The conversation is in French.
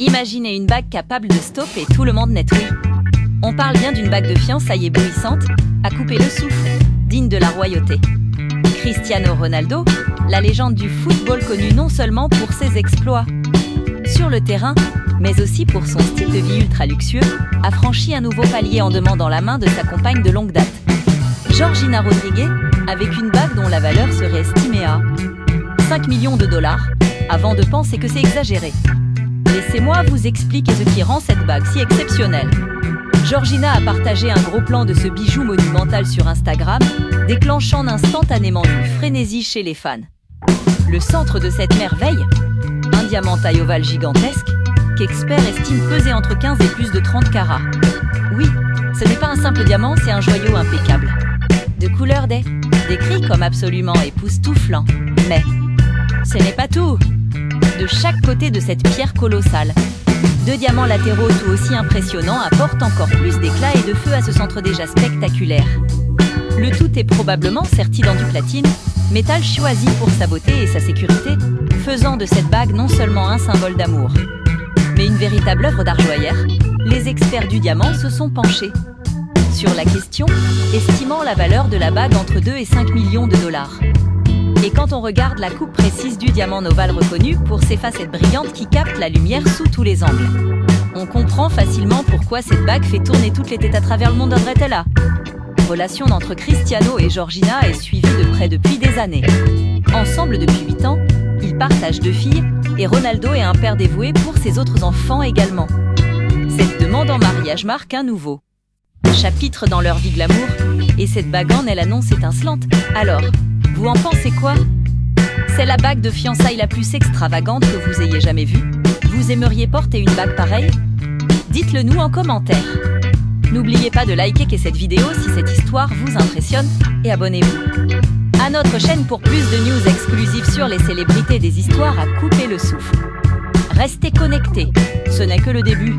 Imaginez une bague capable de stopper tout le monde net, oui. On parle bien d'une bague de fiançailles éblouissante, à couper le souffle, digne de la royauté. Cristiano Ronaldo, la légende du football connue non seulement pour ses exploits sur le terrain, mais aussi pour son style de vie ultra luxueux, a franchi un nouveau palier en demandant la main de sa compagne de longue date. Georgina Rodríguez, avec une bague dont la valeur serait estimée à 5 millions de dollars, avant de penser que c'est exagéré. Laissez-moi vous expliquer ce qui rend cette bague si exceptionnelle. Georgina a partagé un gros plan de ce bijou monumental sur Instagram, déclenchant instantanément une frénésie chez les fans. Le centre de cette merveille, un diamant taille ovale gigantesque, qu'experts estiment peser entre 15 et plus de 30 carats. Oui, ce n'est pas un simple diamant, c'est un joyau impeccable. De couleur décrit comme absolument époustouflant. Mais ce n'est pas tout. De chaque côté de cette pierre colossale, 2 diamants latéraux tout aussi impressionnants apportent encore plus d'éclat et de feu à ce centre déjà spectaculaire. Le tout est probablement serti dans du platine, métal choisi pour sa beauté et sa sécurité, faisant de cette bague non seulement un symbole d'amour, mais une véritable œuvre d'art joaillère. Les experts du diamant se sont penchés sur la question, estimant la valeur de la bague entre 2 et 5 millions de dollars. Et quand on regarde la coupe précise du diamant ovale reconnu pour ses facettes brillantes qui captent la lumière sous tous les angles, on comprend facilement pourquoi cette bague fait tourner toutes les têtes à travers le monde. La relation entre Cristiano et Georgina est suivie de près depuis des années. Ensemble depuis 8 ans, ils partagent 2 filles et Ronaldo est un père dévoué pour ses autres enfants également. Cette demande en mariage marque un nouveau chapitre dans leur vie glamour et cette bague en est l'annonce étincelante. Alors, vous en pensez quoi? C'est la bague de fiançailles la plus extravagante que vous ayez jamais vue? Vous aimeriez porter une bague pareille? Dites-le nous en commentaire. N'oubliez pas de liker cette vidéo si cette histoire vous impressionne et abonnez-vous à notre chaîne pour plus de news exclusives sur les célébrités et des histoires à couper le souffle. Restez connectés, ce n'est que le début.